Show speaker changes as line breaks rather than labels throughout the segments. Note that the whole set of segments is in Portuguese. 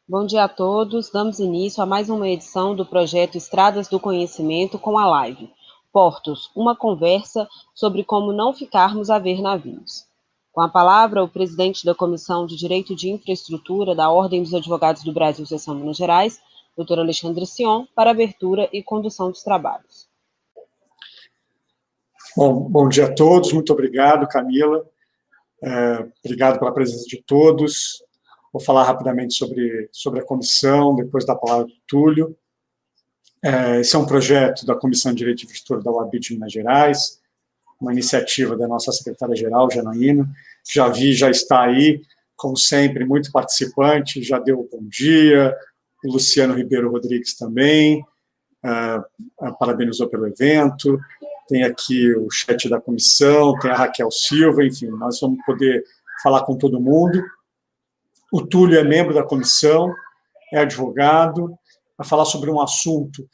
Bom dia a todos. Damos início a mais uma edição do projeto Estradas do Conhecimento com a live Portos, uma conversa sobre como não ficarmos a ver navios. Com a palavra, o presidente da Comissão de Direito de Infraestrutura da Ordem dos Advogados do Brasil, Seção Minas Gerais, Dr. Alexandre Sion, para abertura e condução dos trabalhos.
Bom dia a todos, muito obrigado, Camila. Obrigado pela presença de todos. Vou falar rapidamente sobre a comissão, depois da palavra do Túlio. Esse é um projeto da Comissão de Direito de Infraestrutura da UAB de Minas Gerais, uma iniciativa da nossa secretária-geral, Janaína. Já está aí, como sempre, muito participante, já deu o bom dia, o Luciano Ribeiro Rodrigues também, parabenizou pelo evento, tem aqui o chat da comissão, tem a Raquel Silva, enfim, nós vamos poder falar com todo mundo. O Túlio é membro da comissão, é advogado, vai falar sobre um assunto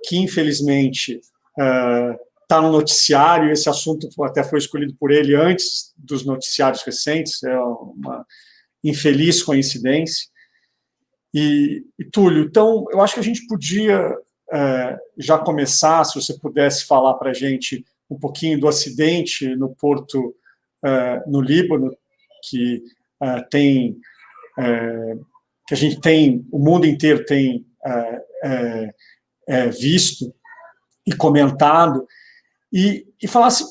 que, infelizmente, está no noticiário, esse assunto até foi escolhido por ele antes dos noticiários recentes, é uma infeliz coincidência. E Túlio, então, eu acho que a gente podia já começar, se você pudesse falar para a gente um pouquinho do acidente no porto no Líbano, que que a gente tem, o mundo inteiro tem visto e comentado, e falasse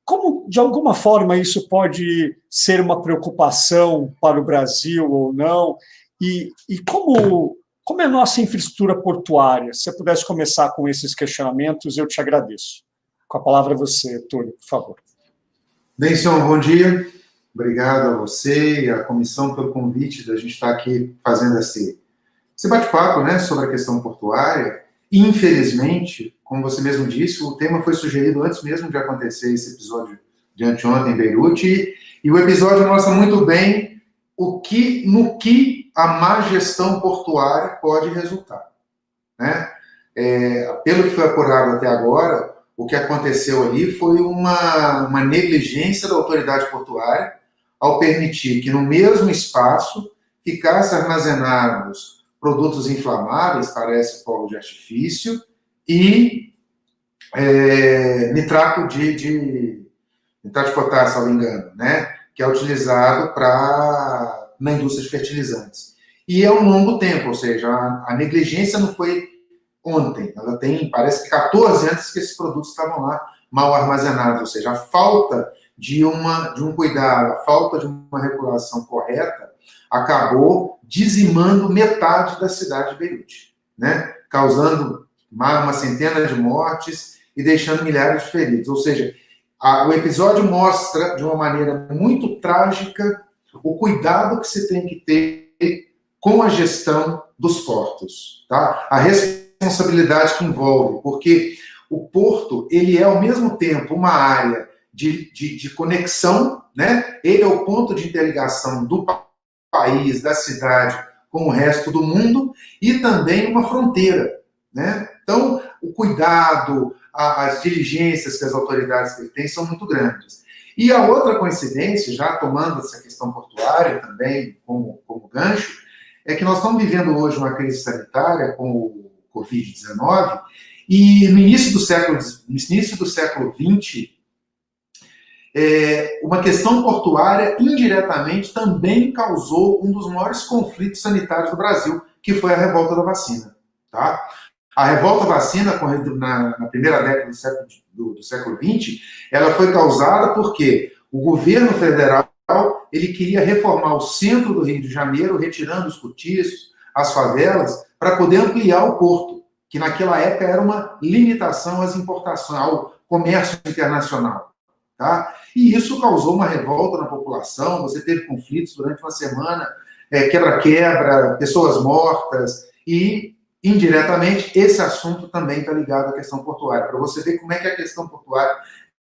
como, de alguma forma, isso pode ser uma preocupação para o Brasil ou não, e como é a nossa infraestrutura portuária? Se você pudesse começar com esses questionamentos, eu te agradeço. Com a palavra a você, Túlio, por favor.
Benção, bom dia. Obrigado a você e à comissão pelo convite da gente estar aqui fazendo esse bate-papo, né, sobre a questão portuária. Infelizmente, como você mesmo disse, o tema foi sugerido antes mesmo de acontecer esse episódio de anteontem em Beirute, e o episódio mostra muito bem no que a má gestão portuária pode resultar, né? Pelo que foi apurado até agora, o que aconteceu ali foi uma negligência da autoridade portuária ao permitir que no mesmo espaço ficassem armazenados produtos inflamáveis, parece fogo de artifício, e nitrato de potássio, se não me engano, né? Que é utilizado na indústria de fertilizantes. E é um longo tempo, ou seja, a negligência não foi ontem, ela tem, parece que 14 anos que esses produtos estavam lá mal armazenados, ou seja, a falta de um cuidado, a falta de uma regulação correta acabou dizimando metade da cidade de Beirute, né? Causando uma centena de mortes e deixando milhares de feridos. Ou seja, o episódio mostra de uma maneira muito trágica o cuidado que se tem que ter com a gestão dos portos, tá? A responsabilidade que envolve, porque o porto, ele é ao mesmo tempo uma área de conexão, né? Ele é o ponto de interligação do país, da cidade, com o resto do mundo, e também uma fronteira, né? Então, o cuidado, as diligências que as autoridades têm são muito grandes. E a outra coincidência, já tomando essa questão portuária também como gancho, é que nós estamos vivendo hoje uma crise sanitária com o Covid-19, e no início do século XX, uma questão portuária indiretamente também causou um dos maiores conflitos sanitários do Brasil, que foi a revolta da vacina. Tá? A revolta da vacina, na primeira década do século XX, ela foi causada porque o governo federal ele queria reformar o centro do Rio de Janeiro, retirando os cortiços, as favelas, para poder ampliar o porto, que naquela época era uma limitação às importações, ao comércio internacional. Tá? E isso causou uma revolta na população, você teve conflitos durante uma semana, quebra-quebra, pessoas mortas, e, indiretamente, esse assunto também está ligado à questão portuária, para você ver como é que a questão portuária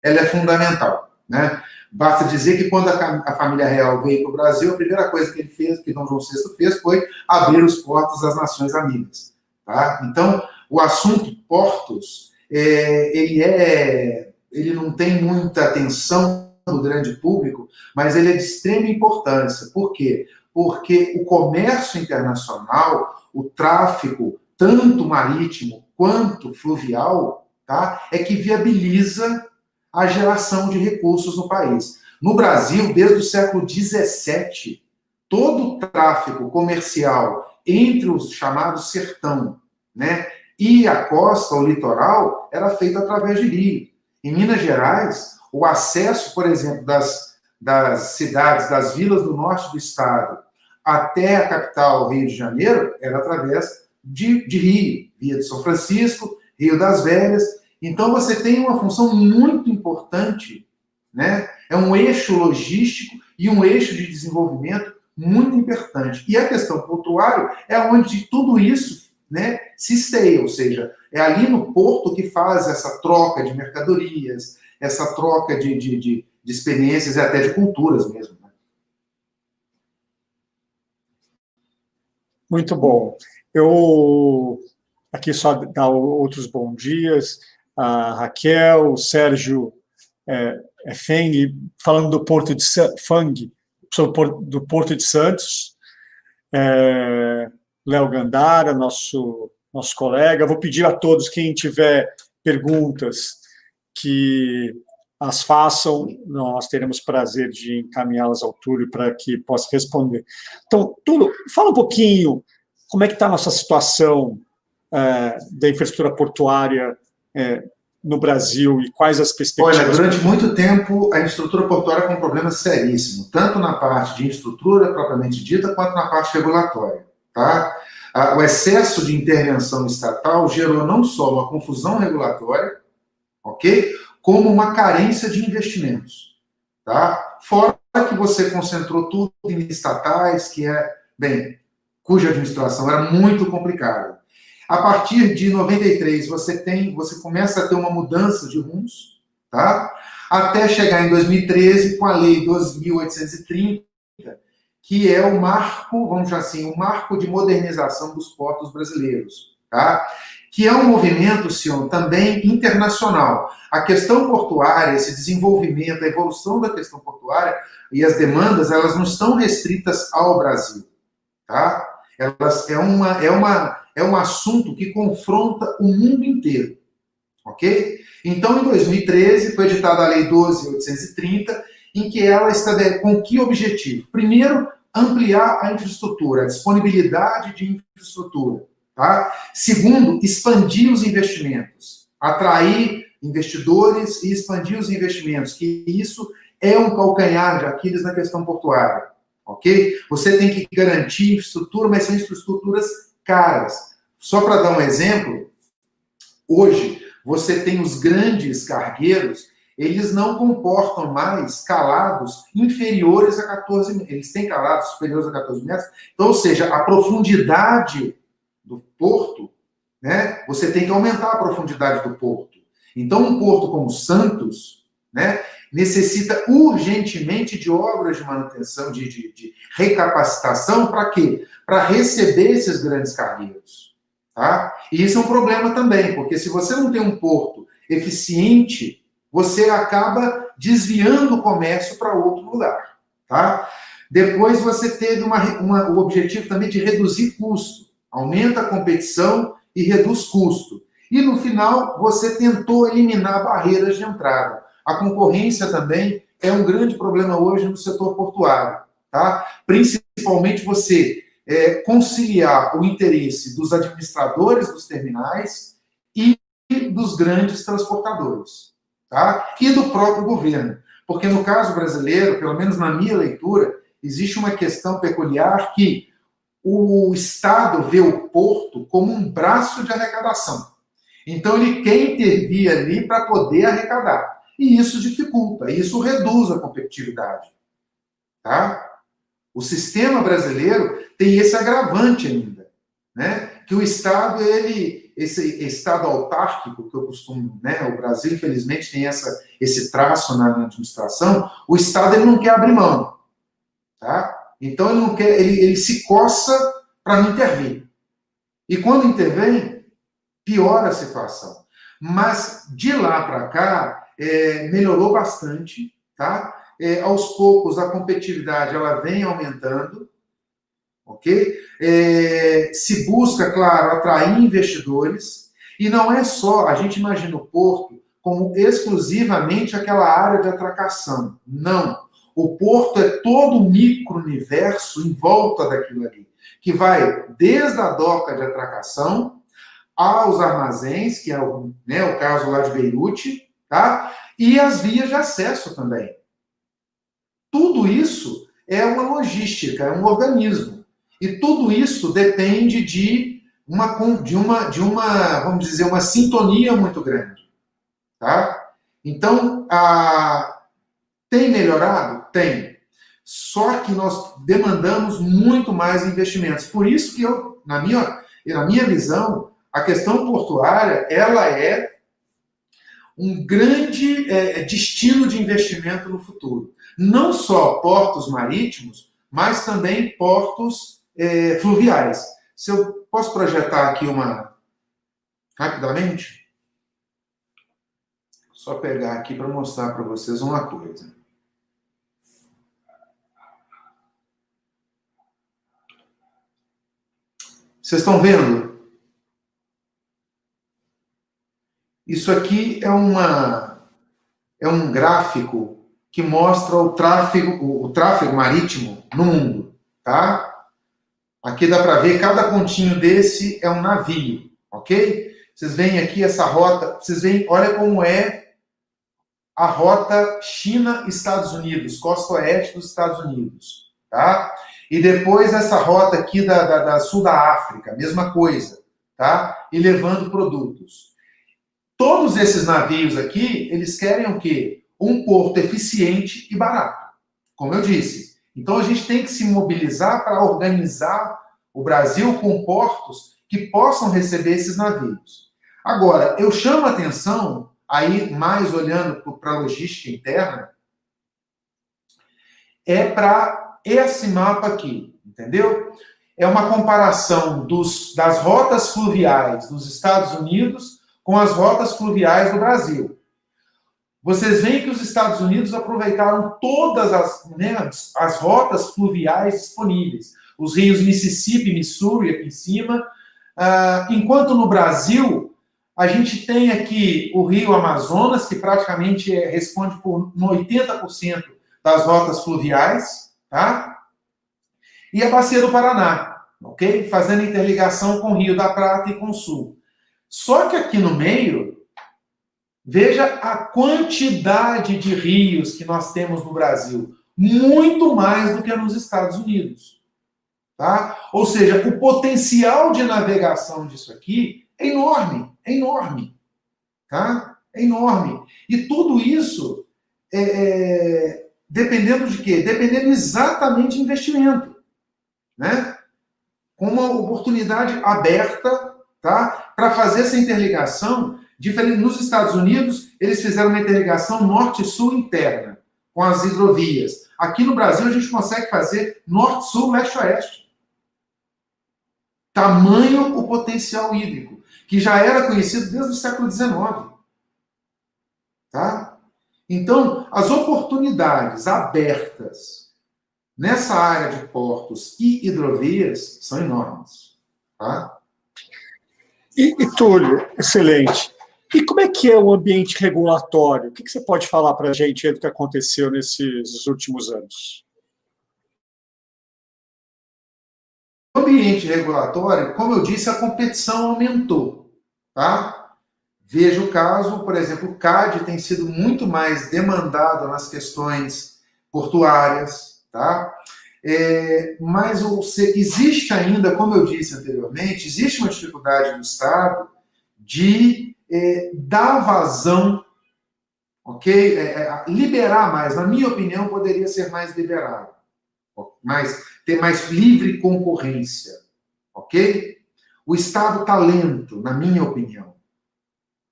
ela é fundamental. Né? Basta dizer que quando a família real veio para o Brasil, a primeira coisa que ele fez, que Dom João VI fez, foi abrir os portos das nações amigas. Tá? Então, o assunto portos, ele não tem muita atenção do grande público, mas ele é de extrema importância. Por quê? porque o comércio internacional, o tráfico, tanto marítimo quanto fluvial, tá, é que viabiliza a geração de recursos no país. No Brasil, desde o século XVII, todo o tráfego comercial entre os chamados sertão, né, e a costa, o litoral, era feito através de rio. Em Minas Gerais, o acesso, por exemplo, das cidades, das vilas do norte do estado até a capital, Rio de Janeiro, era através de rio, via de São Francisco, Rio das Velhas. Então, você tem uma função muito importante, né? É um eixo logístico e um eixo de desenvolvimento muito importante. E a questão portuária é onde tudo isso, né, se esteia, ou seja, é ali no porto que faz essa troca de mercadorias, essa troca de experiências e até de culturas mesmo. Né?
Muito bom. Eu aqui só dar outros bons dias. A Raquel, o Sérgio Feng, falando do Porto de Fang, do Porto de Santos. Léo Gandara, nosso colega. Vou pedir a todos, quem tiver perguntas, que as façam, nós teremos prazer de encaminhá-las ao Túlio para que possa responder. Então, Túlio, fala um pouquinho como é que está a nossa situação da infraestrutura portuária no Brasil e quais as perspectivas.
Olha, durante muito tempo a infraestrutura portuária foi um problema seríssimo, tanto na parte de infraestrutura propriamente dita, quanto na parte regulatória. Tá? O excesso de intervenção estatal gerou não só uma confusão regulatória, ok? Como uma carência de investimentos. Tá? Fora que você concentrou tudo em estatais, cuja administração era muito complicada. A partir de 93, você começa a ter uma mudança de rumos, tá? Até chegar em 2013 com a Lei 12.830, que é o marco, vamos dizer assim, o marco de modernização dos portos brasileiros, tá? Que é um movimento, Sion, também internacional. A questão portuária, esse desenvolvimento, a evolução da questão portuária e as demandas, elas não estão restritas ao Brasil, tá? Elas é um assunto que confronta o mundo inteiro, ok? Então, em 2013, foi editada a Lei 12.830, em que ela estabelece com que objetivo? Primeiro, ampliar a infraestrutura, a disponibilidade de infraestrutura. Tá? Segundo, expandir os investimentos, atrair investidores e expandir os investimentos, que isso é um calcanhar de Aquiles na questão portuária. Ok? Você tem que garantir infraestrutura, mas são infraestruturas caras. Só para dar um exemplo, hoje você tem os grandes cargueiros, eles não comportam mais calados inferiores a 14 metros. Eles têm calados superiores a 14 metros. Então, ou seja, a profundidade do porto, né, você tem que aumentar a profundidade do porto. Então, um porto como Santos, né, necessita urgentemente de obras de manutenção, de recapacitação, para quê? Para receber esses grandes cargueiros. Tá? E isso é um problema também, porque se você não tem um porto eficiente, você acaba desviando o comércio para outro lugar. Tá? Depois você teve o objetivo também de reduzir custo. Aumenta a competição e reduz custo. E no final, você tentou eliminar barreiras de entrada. A concorrência também é um grande problema hoje no setor portuário. Tá? Principalmente você conciliar o interesse dos administradores dos terminais e dos grandes transportadores. Tá? E do próprio governo. Porque no caso brasileiro, pelo menos na minha leitura, existe uma questão peculiar que o Estado vê o porto como um braço de arrecadação. Então, ele quer intervir ali para poder arrecadar. E isso dificulta, isso reduz a competitividade. Tá? O sistema brasileiro tem esse agravante ainda, né? Que o Estado, esse Estado autárquico, que eu costumo, né? O Brasil, infelizmente, tem esse traço na administração, o Estado ele não quer abrir mão. Tá? Então, ele não quer, ele se coça para não intervir. E quando intervém, piora a situação. Mas, de lá para cá, melhorou bastante. Tá? Aos poucos, a competitividade ela vem aumentando. ok? Se busca, claro, atrair investidores, e não é só, a gente imagina o porto como exclusivamente aquela área de atracação. Não. O porto é todo o micro-universo em volta daquilo ali, que vai desde a doca de atracação aos armazéns, que é o caso lá de Beirute, tá? E as vias de acesso também. Tudo isso é uma logística, é um organismo. E tudo isso depende de uma, vamos dizer, uma sintonia muito grande. Tá? Então, tem melhorado? Tem. Só que nós demandamos muito mais investimentos. Por isso que na minha visão, a questão portuária, ela é um grande destino de investimento no futuro. Não só portos marítimos, mas também portos fluviais. Se eu posso projetar aqui rapidamente? Só pegar aqui para mostrar para vocês uma coisa. Vocês estão vendo? Isso aqui é um gráfico que mostra o tráfego marítimo no mundo, tá? Aqui dá para ver, cada pontinho desse é um navio, ok? Vocês veem aqui essa rota, vocês veem, olha como é a rota China-Estados Unidos, costa oeste dos Estados Unidos, tá? E depois essa rota aqui da sul da África, mesma coisa, tá? E levando produtos. Todos esses navios aqui, eles querem o quê? Um porto eficiente e barato, como eu disse. Então a gente tem que se mobilizar para organizar o Brasil com portos que possam receber esses navios. Agora, eu chamo a atenção, aí mais olhando para a logística interna, para esse mapa aqui, entendeu? É uma comparação das rotas fluviais dos Estados Unidos com as rotas fluviais do Brasil. Vocês veem que os Estados Unidos aproveitaram todas as rotas fluviais disponíveis. Os rios Mississippi e Missouri aqui em cima. Enquanto no Brasil, a gente tem aqui o rio Amazonas, que praticamente responde por 80% das rotas fluviais, tá? E a Bacia do Paraná, ok? Fazendo interligação com o Rio da Prata e com o Sul. Só que aqui no meio, veja a quantidade de rios que nós temos no Brasil. Muito mais do que nos Estados Unidos. Tá? Ou seja, o potencial de navegação disso aqui é enorme. É enorme. Tá? É enorme. E tudo isso dependendo de quê? Dependendo exatamente de investimento. Né? Com uma oportunidade aberta, tá? Para fazer essa interligação. Diferente nos Estados Unidos, eles fizeram uma interligação norte-sul interna, com as hidrovias. Aqui no Brasil, a gente consegue fazer norte-sul, leste-oeste. Tamanho o potencial hídrico, que já era conhecido desde o século XIX. Tá? Então, as oportunidades abertas nessa área de portos e hidrovias são enormes. Tá?
E Túlio, excelente. E como é que é o ambiente regulatório? O que você pode falar para a gente do que aconteceu nesses últimos anos?
O ambiente regulatório, como eu disse, a competição aumentou. Tá? Veja o caso, por exemplo, o CAD tem sido muito mais demandado nas questões portuárias. Tá? Mas existe ainda, como eu disse anteriormente, existe uma dificuldade do Estado de dar vazão, ok? Liberar mais. Na minha opinião, poderia ser mais liberado. Ter mais livre concorrência, ok? O Estado está lento, na minha opinião.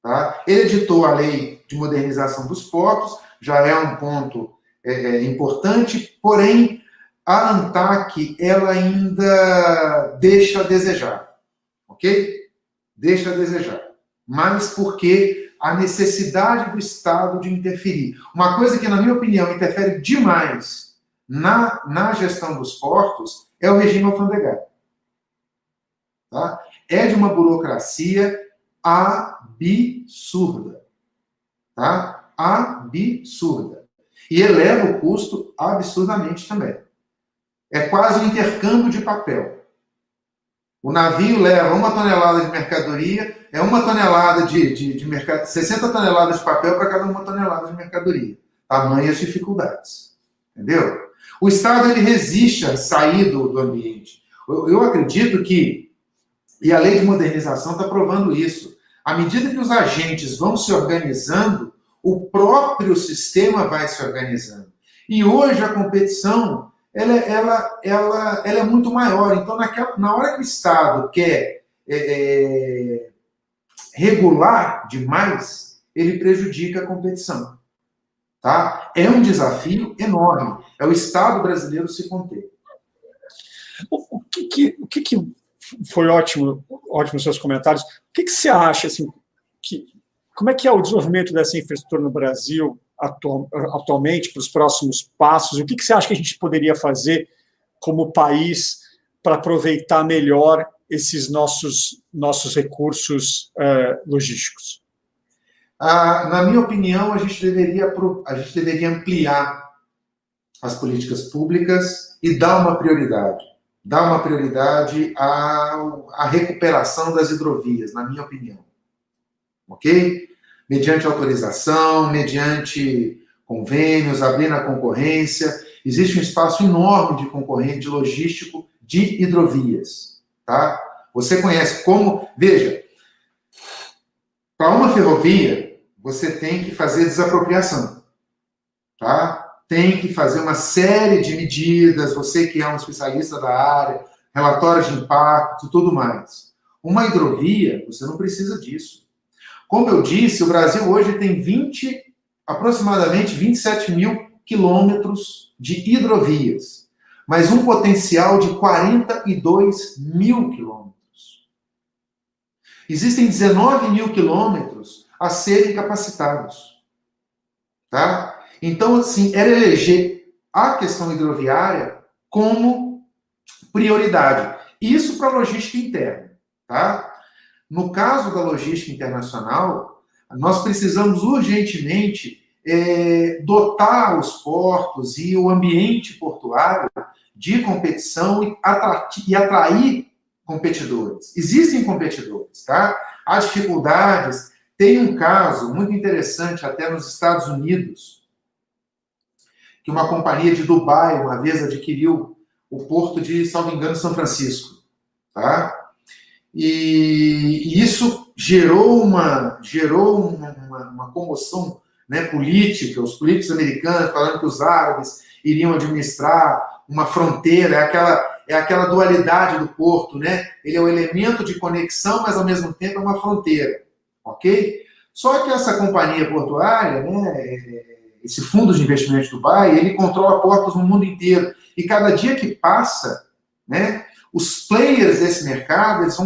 Tá? Ele editou a lei de modernização dos portos, já é um ponto importante, porém, a ANTAQ, ela ainda deixa a desejar, ok? Deixa a desejar. Mas porque a necessidade do Estado de interferir. Uma coisa que, na minha opinião, interfere demais na gestão dos portos é o regime alfandegário. Tá? É de uma burocracia absurda. Tá? Absurda. E eleva o custo absurdamente também. É quase um intercâmbio de papel. O navio leva 1 tonelada de mercadoria, é 1 tonelada de mercadoria, 60 toneladas de papel para cada 1 tonelada de mercadoria. Tamanhas dificuldades. Entendeu? O Estado ele resiste a sair do ambiente. Eu acredito que, e a lei de modernização está provando isso, à medida que os agentes vão se organizando, o próprio sistema vai se organizando. E hoje a competição ela é muito maior. Então, na hora que o Estado quer regular demais, ele prejudica a competição. Tá? É um desafio enorme. É o Estado brasileiro se conter.
O que foi ótimo os seus comentários. O que você acha, assim, como é que é o desenvolvimento dessa infraestrutura no Brasil atualmente, para os próximos passos? O que você acha que a gente poderia fazer como país para aproveitar melhor esses nossos recursos logísticos?
Na minha opinião, a gente deveria ampliar as políticas públicas e dar uma prioridade. Dar uma prioridade à recuperação das hidrovias, na minha opinião. Ok? Mediante autorização, mediante convênios, abrindo a concorrência. Existe um espaço enorme de concorrente logístico de hidrovias. Tá? Você conhece como... Veja, para uma ferrovia, você tem que fazer desapropriação. Tá? Tem que fazer uma série de medidas, você que é um especialista da área, relatórios de impacto e tudo mais. Uma hidrovia, você não precisa disso. Como eu disse, o Brasil hoje tem aproximadamente 27 mil quilômetros de hidrovias, mas um potencial de 42 mil quilômetros. Existem 19 mil quilômetros a serem capacitados. Tá? Então, assim, era eleger a questão hidroviária como prioridade. Isso para a logística interna. Tá? No caso da logística internacional, nós precisamos urgentemente dotar os portos e o ambiente portuário de competição e atrair competidores. Existem competidores, tá? Há dificuldades. Tem um caso muito interessante até nos Estados Unidos, que uma companhia de Dubai uma vez adquiriu o porto de, salvo engano, São Francisco. Tá? E isso gerou uma comoção, né, política, os políticos americanos falando que os árabes iriam administrar uma fronteira, é aquela dualidade do porto, né? Ele é um elemento de conexão, mas ao mesmo tempo é uma fronteira, ok? Só que essa companhia portuária, né, esse fundo de investimento de Dubai, ele controla portos no mundo inteiro, e cada dia que passa, né, os players desse mercado, eles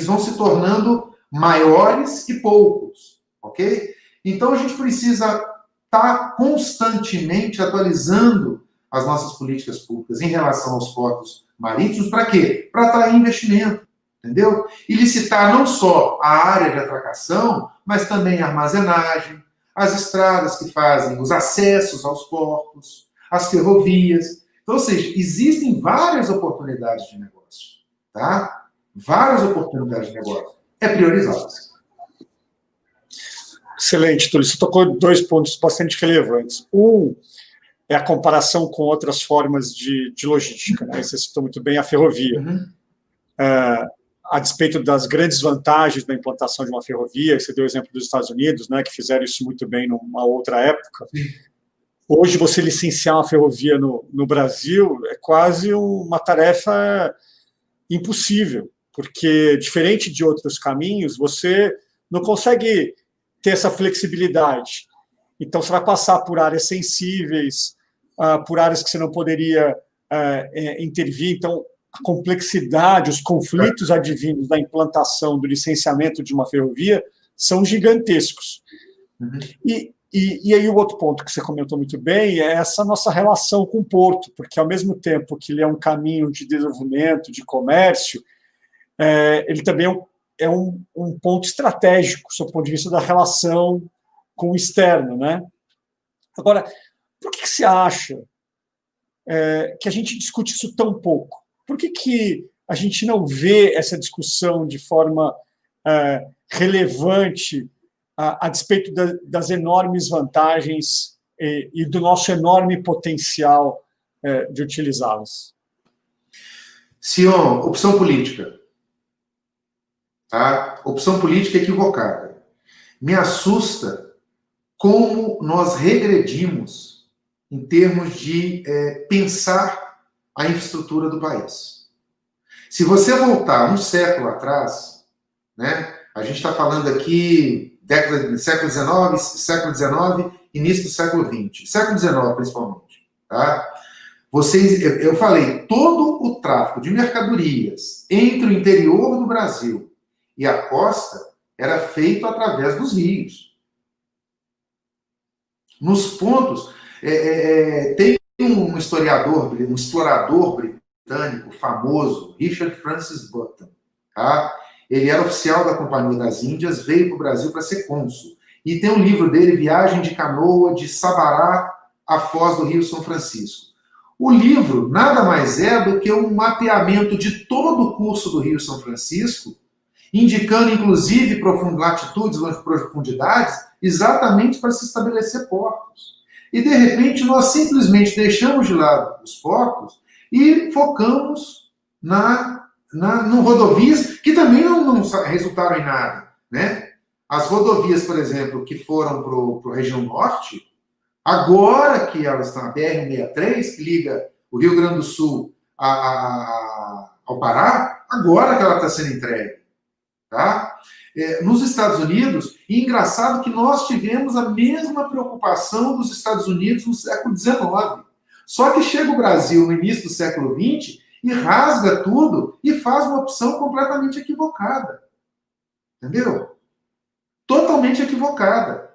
vão se tornando maiores e poucos, ok? Então, a gente precisa estar constantemente atualizando as nossas políticas públicas em relação aos portos marítimos. Para quê? Para atrair investimento, entendeu? E licitar não só a área de atracação, mas também a armazenagem, as estradas que fazem os acessos aos portos, as ferrovias. Então, ou seja, existem várias oportunidades de negócio, tá? Várias oportunidades de negócio. É priorizá-las.
Excelente, Túlio. Você tocou 2 pontos bastante relevantes. Um é a comparação com outras formas de logística, né? Você citou muito bem a ferrovia.
Uhum.
A despeito das grandes vantagens da implantação de uma ferrovia, você deu o exemplo dos Estados Unidos, né, que fizeram isso muito bem numa outra época. Hoje, você licenciar uma ferrovia no Brasil é quase uma tarefa impossível, porque, diferente de outros caminhos, você não consegue ter essa flexibilidade. Então, você vai passar por áreas sensíveis, por áreas que você não poderia intervir. Então, a complexidade, os conflitos advindos da implantação, do licenciamento de uma ferrovia são gigantescos.
Uhum.
E E aí o outro ponto que você comentou muito bem é essa nossa relação com o porto, porque ao mesmo tempo que ele é um caminho de desenvolvimento, de comércio, ele também é um ponto estratégico, sob o ponto de vista da relação com o externo, né? Agora, por que você acha que a gente discute isso tão pouco? Por que a gente não vê essa discussão de forma relevante a despeito das enormes vantagens e do nosso enorme potencial de utilizá-las?
Sion, opção política. Tá? Opção política equivocada. Me assusta como nós regredimos em termos de pensar a infraestrutura do país. Se você voltar um século atrás, né, a gente está falando aqui século XIX, início do século XX, século XIX principalmente, tá? Eu falei, todo o tráfego de mercadorias entre o interior do Brasil e a costa era feito através dos rios. Nos pontos, tem um historiador, um explorador britânico famoso, Richard Francis Button, tá? Ele era oficial da Companhia das Índias, veio para o Brasil para ser cônsul. E tem um livro dele, Viagem de Canoa de Sabará à Foz do Rio São Francisco. O livro nada mais é do que um mapeamento de todo o curso do Rio São Francisco, indicando, inclusive, latitudes, profundidades, exatamente para se estabelecer portos. E, de repente, nós simplesmente deixamos de lado os portos e focamos no rodovias, que também não resultaram em nada, né? As rodovias, por exemplo, que foram para a região norte, agora que elas estão na BR-163, que liga o Rio Grande do Sul ao Pará, agora que ela está sendo entregue. Tá? Nos Estados Unidos, e engraçado que nós tivemos a mesma preocupação dos Estados Unidos no século XIX. Só que chega o Brasil no início do século XX e rasga tudo e faz uma opção completamente equivocada. Entendeu? Totalmente equivocada.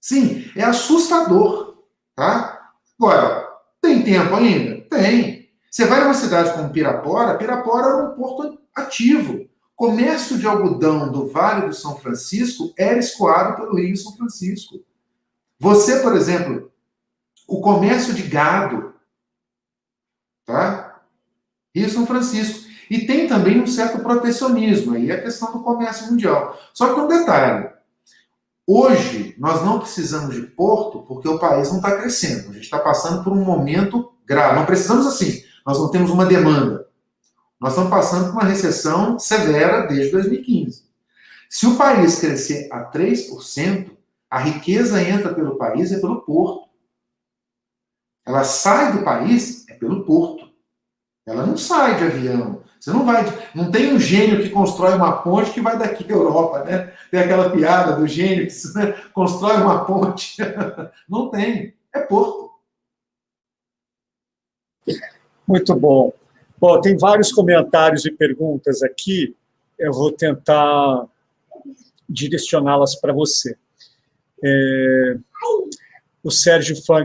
Sim, é assustador. Tá? Agora, tem tempo ainda? Tem. Você vai numa cidade como Pirapora era um porto ativo. Comércio de algodão do Vale do São Francisco era escoado pelo Rio São Francisco. Você, por exemplo, o comércio de gado, tá? Rio São Francisco. E tem também um certo protecionismo, aí é a questão do comércio mundial. Só que um detalhe, hoje nós não precisamos de porto porque o país não está crescendo. A gente está passando por um momento grave. Não precisamos assim, nós não temos uma demanda. Nós estamos passando por uma recessão severa desde 2015. Se o país crescer a 3%, a riqueza entra pelo país pelo porto. Ela sai do país pelo porto. Ela não sai de avião. Você não tem um gênio que constrói uma ponte que vai daqui à Europa, né? Tem aquela piada do gênio que constrói uma ponte. Não tem. É porto.
Muito bom. Bom, tem vários comentários e perguntas aqui. Eu vou tentar direcioná-las para você. O Sérgio Fang,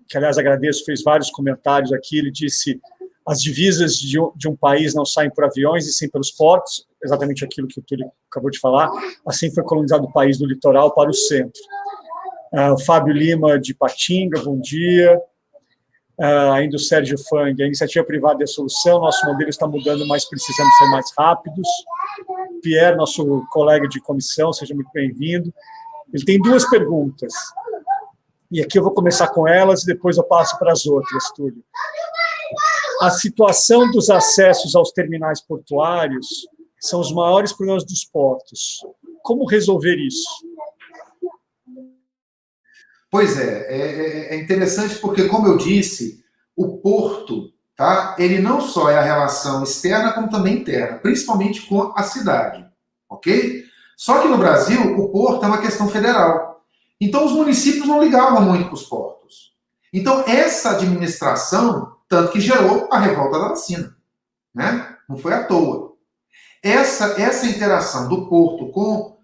que aliás agradeço, fez vários comentários aqui. Ele disse: as divisas de um país não saem por aviões e sim pelos portos, exatamente aquilo que o Túlio acabou de falar. Assim foi colonizado o país do litoral para o centro. O Fábio Lima, de Patinga, bom dia. Ainda o Sérgio Fang, a iniciativa privada é a solução, nosso modelo está mudando, mas precisamos ser mais rápidos. Pierre, nosso colega de comissão, seja muito bem-vindo. Ele tem duas perguntas, e aqui eu vou começar com elas e depois eu passo para as outras, Túlio. A situação dos acessos aos terminais portuários são os maiores problemas dos portos. Como resolver isso?
Pois é interessante porque, como eu disse, o porto, tá, ele não só é a relação externa, como também interna, principalmente com a cidade, ok? Só que no Brasil, o porto é uma questão federal. Então, os municípios não ligavam muito para os portos. Então, essa administração, tanto que gerou a revolta da vacina, né? Não foi à toa. Essa interação do porto com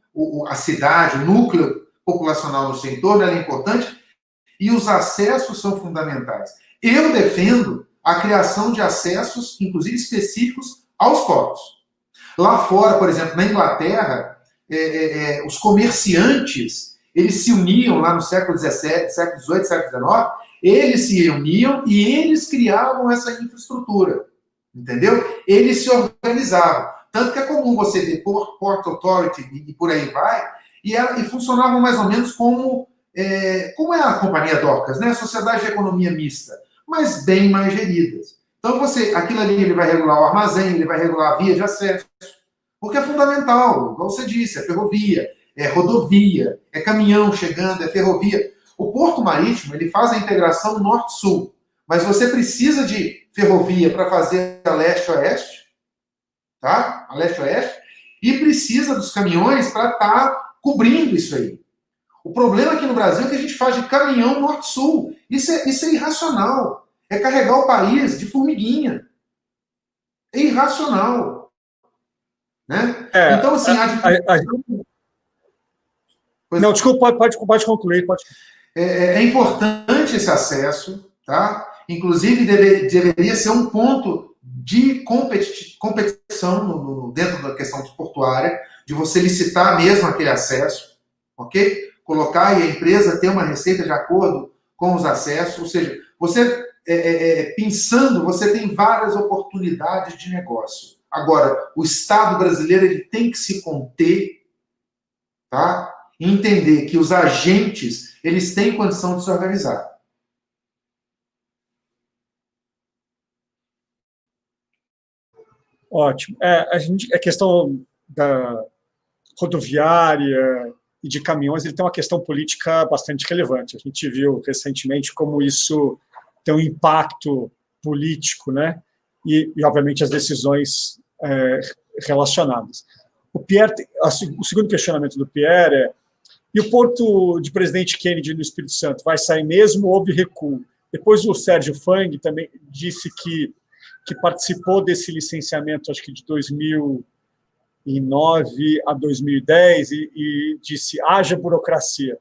a cidade, o núcleo populacional no seu entorno ela é importante e os acessos são fundamentais. Eu defendo a criação de acessos, inclusive específicos, aos portos. Lá fora, por exemplo, na Inglaterra, os comerciantes, eles se uniam lá no século XVII, século XVIII, século XIX, eles se uniam e eles criavam essa infraestrutura, entendeu? Eles se organizavam. Tanto que é comum você ver Port Authority e por aí vai, e funcionavam mais ou menos como é a Companhia Docas, né? Sociedade de Economia Mista, mas bem mais geridas. Então, aquilo ali ele vai regular o armazém, ele vai regular a via de acesso, porque é fundamental, igual você disse, é ferrovia, é rodovia, é caminhão chegando, é ferrovia. O Porto Marítimo, ele faz a integração norte-sul, mas você precisa de ferrovia para fazer a leste-oeste, tá? A leste-oeste, e precisa dos caminhões para estar cobrindo isso aí. O problema aqui no Brasil é que a gente faz de caminhão norte-sul. Isso é irracional. É carregar o país de formiguinha. É irracional. Né? Então, assim...
Não, desculpa, pode concluir.
É importante esse acesso, tá? Inclusive, deveria ser um ponto de competição dentro da questão portuária, de você licitar mesmo aquele acesso, ok? Colocar e a empresa ter uma receita de acordo com os acessos, ou seja, você pensando, você tem várias oportunidades de negócio. Agora, o Estado brasileiro ele tem que se conter, tá? E entender que os agentes eles têm condição de se organizar.
Ótimo. A questão da rodoviária e de caminhões, ele tem uma questão política bastante relevante. A gente viu recentemente como isso tem um impacto político, né? E obviamente, as decisões relacionadas. O segundo questionamento do Pierre é: e o porto de Presidente Kennedy no Espírito Santo vai sair mesmo ou houve recuo? Depois o Sérgio Fang também disse que participou desse licenciamento, acho que de 2009 a 2010, e disse, haja burocracia.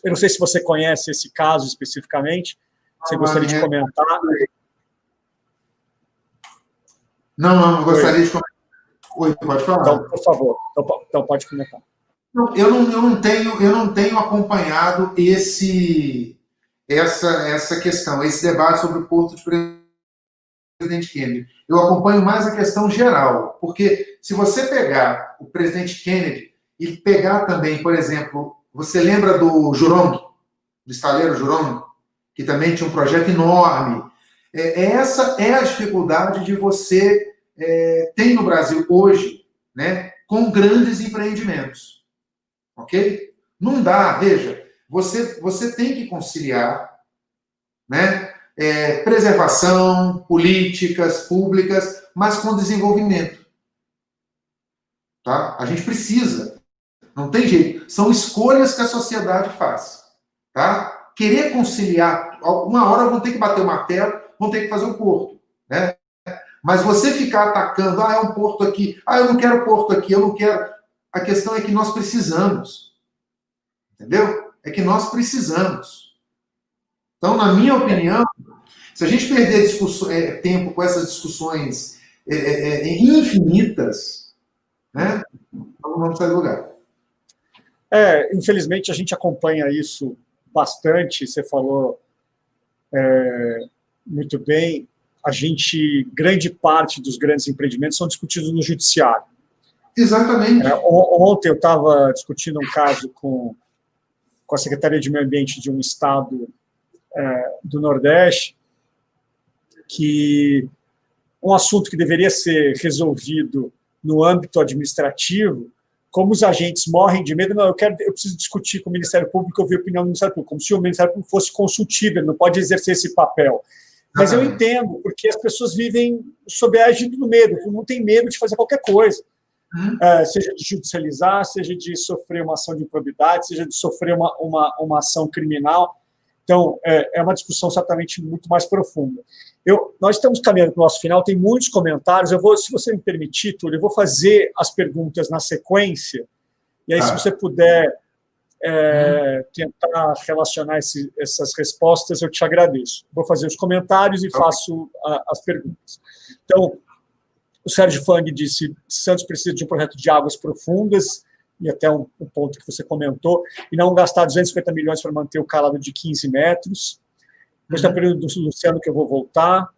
Eu não sei se você conhece esse caso especificamente, você gostaria de comentar?
Não gostaria de comentar. Oi, pode falar.
Então, por favor, então pode comentar.
Eu não tenho acompanhado essa questão, esse debate sobre o porto de Presidente Kennedy. Eu acompanho mais a questão geral, porque se você pegar o Presidente Kennedy e pegar também, por exemplo, você lembra do Jurong, do estaleiro Jurong, que também tinha um projeto enorme. Essa é a dificuldade de você ter no Brasil hoje, né, com grandes empreendimentos. Ok? Não dá, veja, você tem que conciliar, né, preservação, políticas públicas, mas com desenvolvimento. Tá? A gente precisa. Não tem jeito. São escolhas que a sociedade faz. Tá? Querer conciliar, uma hora vão ter que bater o martelo, vão ter que fazer o porto. Né? Mas você ficar atacando, é um porto aqui, eu não quero porto aqui, eu não quero... A questão é que nós precisamos. Entendeu? É que nós precisamos. Então, na minha opinião, se a gente perder tempo com essas discussões infinitas, né, não vamos sair do lugar.
Infelizmente, a gente acompanha isso bastante, você falou muito bem, grande parte dos grandes empreendimentos são discutidos no judiciário.
Exatamente.
Ontem eu estava discutindo um caso com a Secretaria de Meio Ambiente de um estado do Nordeste, que um assunto que deveria ser resolvido no âmbito administrativo, como os agentes morrem de medo, não, eu preciso discutir com o Ministério Público, ouvir a opinião do Ministério Público, como se o Ministério Público fosse consultivo, ele não pode exercer esse papel. Mas eu entendo, porque as pessoas vivem sob a égide do medo, não tem medo de fazer qualquer coisa. Seja de judicializar, seja de sofrer uma ação de improbidade, seja de sofrer uma ação criminal. Então, é uma discussão certamente muito mais profunda. Nós estamos caminhando para o nosso final, tem muitos comentários, se você me permitir, Túlio, eu vou fazer as perguntas na sequência, e aí se você puder tentar relacionar essas respostas, eu te agradeço. Vou fazer os comentários e faço as perguntas. Então, o Sérgio Fang disse: Santos precisa de um projeto de águas profundas, e até um ponto que você comentou, e não gastar 250 milhões para manter o calado de 15 metros. Depois da pergunta do Luciano, que eu vou voltar.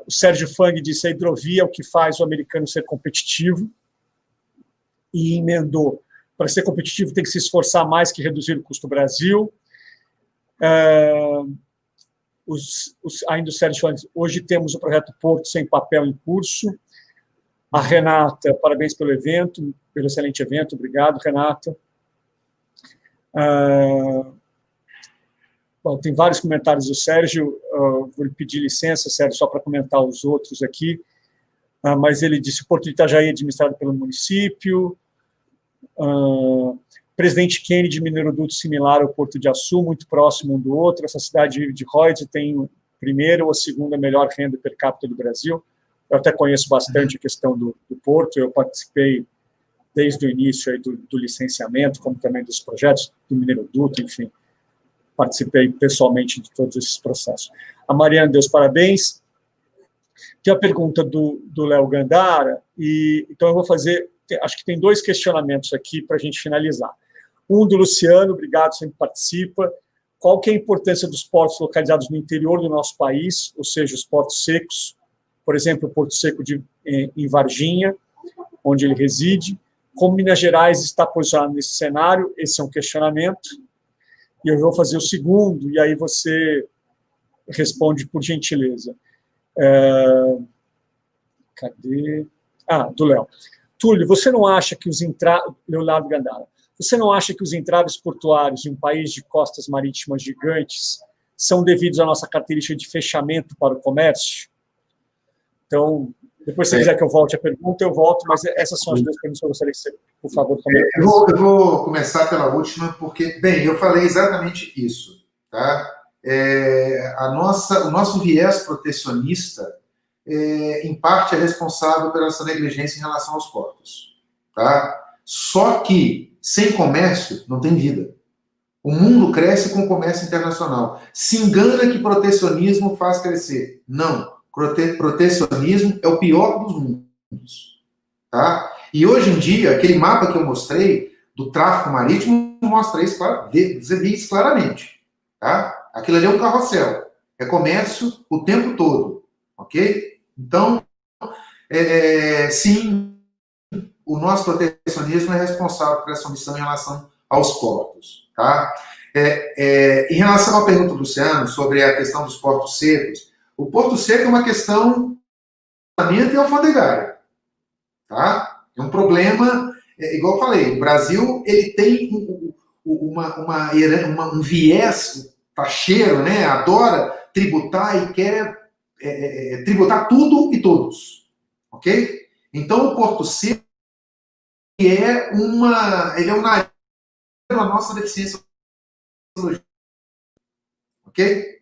O Sérgio Fang disse: a hidrovia é o que faz o americano ser competitivo, e emendou: para ser competitivo tem que se esforçar mais que reduzir o custo do Brasil. Ainda o Sérgio Fang: hoje temos o projeto Porto sem papel em curso. A Renata: parabéns pelo evento, pelo excelente evento. Obrigado, Renata. Bom, tem vários comentários do Sérgio. Vou lhe pedir licença, Sérgio, só para comentar os outros aqui. Mas ele disse: o Porto de Itajaí é administrado pelo município. Presidente Kennedy, mineroduto similar ao Porto de Açu, muito próximo um do outro. Essa cidade vive de royalties, tem a primeira ou a segunda melhor renda per capita do Brasil. Eu até conheço bastante a questão do Porto, eu participei desde o início aí do licenciamento, como também dos projetos do mineroduto, enfim, participei pessoalmente de todos esses processos. A Mariana deu os parabéns. Tem a pergunta do Léo Gandara, então eu vou fazer, acho que tem 2 questionamentos aqui para a gente finalizar. Um do Luciano: obrigado, sempre participa. Qual que é a importância dos portos localizados no interior do nosso país, ou seja, os portos secos, por exemplo, o Porto Seco em Varginha, onde ele reside? Como Minas Gerais está posicionado nesse cenário? Esse é um questionamento. E eu vou fazer o segundo, e aí você responde, por gentileza. Cadê? Do Léo. Túlio, você não acha que Leonardo Gandara, você não acha que os entraves portuários em um país de costas marítimas gigantes são devidos à nossa característica de fechamento para o comércio? Então, depois, se quiser que eu volte a pergunta, eu volto, mas essas são as 2 perguntas que eu gostaria que você, por favor, comentasse.
Eu vou começar pela última, porque, bem, eu falei exatamente isso, tá? O nosso viés protecionista, em parte, é responsável pela essa negligência em relação aos portos, tá? Só que, sem comércio, não tem vida. O mundo cresce com o comércio internacional. Se engana que protecionismo faz crescer. Não. Protecionismo é o pior dos mundos. Tá? E hoje em dia, aquele mapa que eu mostrei do tráfego marítimo mostra isso, claramente. Tá? Aquilo ali é um carrossel. É comércio o tempo todo. Ok? Então, sim, o nosso protecionismo é responsável por essa omissão em relação aos portos. Tá? Em relação à pergunta do Luciano sobre a questão dos portos secos, o Porto Seco é uma questão e alfandegária. Tá? É um problema, igual eu falei, o Brasil ele tem um viés taxeiro, né? Adora tributar e quer tributar tudo e todos. Ok? Então, o Porto Seco ele é um nariz da nossa deficiência logística. Ok?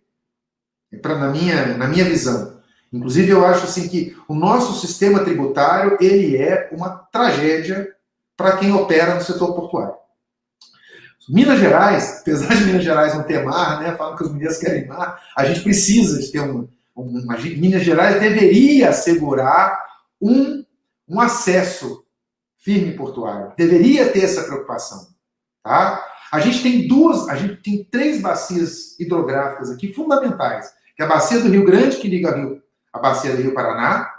Na minha visão. Inclusive, eu acho assim que o nosso sistema tributário ele é uma tragédia para quem opera no setor portuário. Minas Gerais, apesar de Minas Gerais não ter mar, né, falam que os mineiros querem mar, a gente precisa de ter Minas Gerais deveria assegurar um acesso firme portuário. Deveria ter essa preocupação. Tá? A gente tem 3 bacias hidrográficas aqui fundamentais, que é a bacia do Rio Grande, que liga a bacia do Rio Paraná,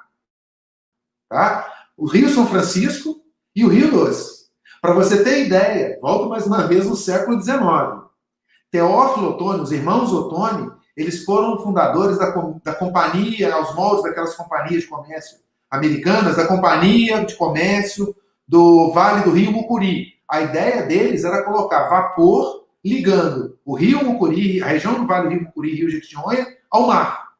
tá? O Rio São Francisco e o Rio Doce. Para você ter ideia, volto mais uma vez no século XIX. Teófilo Otoni, os irmãos Otoni, eles foram fundadores da companhia, aos moldes daquelas companhias de comércio americanas, da Companhia de Comércio do Vale do Rio Mucuri. A ideia deles era colocar vapor ligando o Rio Mucuri, a região do Vale do Rio Mucuri, Rio Jequitinhonha, ao mar.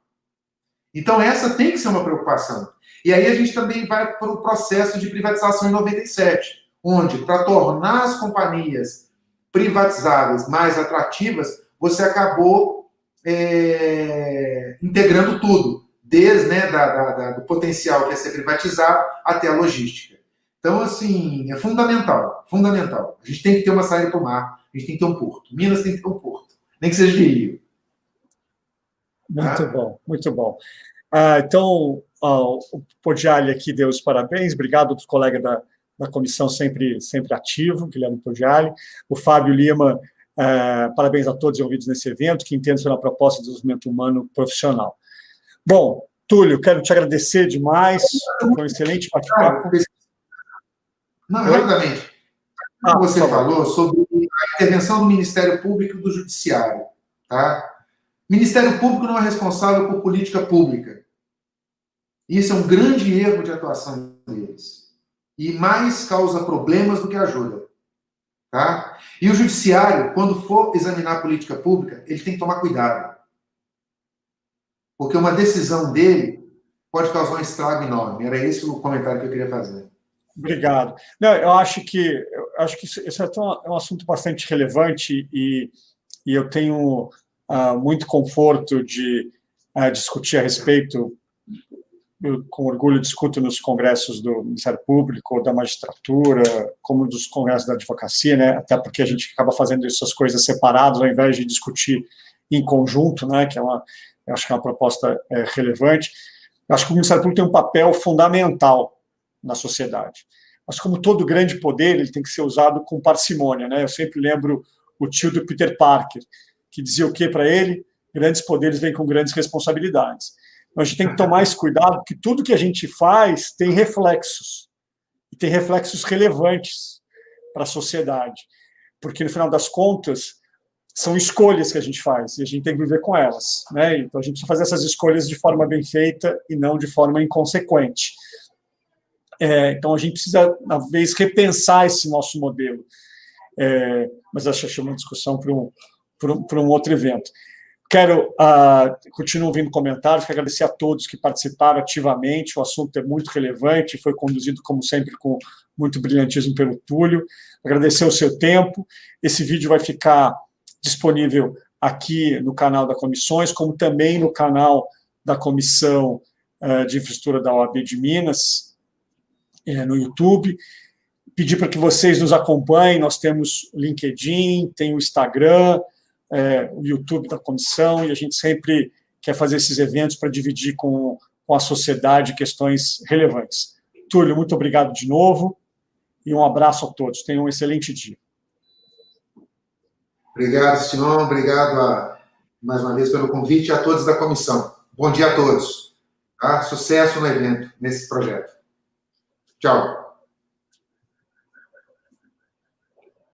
Então, essa tem que ser uma preocupação. E aí a gente também vai para o processo de privatização em 97, onde, para tornar as companhias privatizadas mais atrativas, você acabou integrando tudo, desde do potencial que é ser privatizado até a logística. Então, assim, é fundamental, fundamental. A gente tem que ter uma saída para o mar, a gente tem que ter um porto. Minas tem que ter um porto, nem que seja de rio.
Muito bom, muito bom. Então, o Poggiali aqui deu os parabéns, obrigado ao colega da comissão sempre ativo, Guilherme Poggiali. O Fábio Lima, parabéns a todos envolvidos nesse evento, que entendem sobre a proposta de desenvolvimento humano profissional. Bom, Túlio, quero te agradecer demais, foi um excelente bate-papo.
Não, rapidamente. Você falou sobre a intervenção do Ministério Público e do Judiciário. Tá? O Ministério Público não é responsável por política pública. Isso é um grande erro de atuação deles. E mais causa problemas do que ajuda. Tá? E o Judiciário, quando for examinar a política pública, ele tem que tomar cuidado. Porque uma decisão dele pode causar um estrago enorme. Era esse o comentário que eu queria fazer.
Obrigado. Não, eu acho que esse é um assunto bastante relevante e eu tenho muito conforto de discutir a respeito. Eu, com orgulho, discuto nos congressos do Ministério Público, da magistratura, como dos congressos da advocacia, né? Até porque a gente acaba fazendo essas coisas separadas, ao invés de discutir em conjunto, né? Que eu acho que é uma proposta relevante. Eu acho que o Ministério Público tem um papel fundamental na sociedade. Mas, como todo grande poder, ele tem que ser usado com parcimônia, né? Eu sempre lembro o tio do Peter Parker, que dizia o quê para ele? Grandes poderes vêm com grandes responsabilidades. Então, a gente tem que tomar esse cuidado, porque tudo que a gente faz tem reflexos, e tem reflexos relevantes para a sociedade, porque, no final das contas, são escolhas que a gente faz, e a gente tem que viver com elas, né? Então, a gente precisa fazer essas escolhas de forma bem feita e não de forma inconsequente. Então, a gente precisa, talvez, repensar esse nosso modelo. Mas acho que é uma discussão para um outro evento. Quero continuar ouvindo comentários, quero agradecer a todos que participaram ativamente, o assunto é muito relevante, foi conduzido, como sempre, com muito brilhantismo pelo Túlio. Agradecer o seu tempo. Esse vídeo vai ficar disponível aqui no canal da Comissões, como também no canal da Comissão de Infraestrutura da OAB de Minas, no YouTube. Pedir para que vocês nos acompanhem, nós temos o LinkedIn, tem o Instagram, o YouTube da comissão, e a gente sempre quer fazer esses eventos para dividir com a sociedade questões relevantes. Túlio, muito obrigado de novo, e um abraço a todos. Tenham um excelente dia.
Obrigado, Simão, obrigado mais uma vez pelo convite, a todos da comissão. Bom dia a todos. Tá? Sucesso no evento, nesse projeto. Tchau.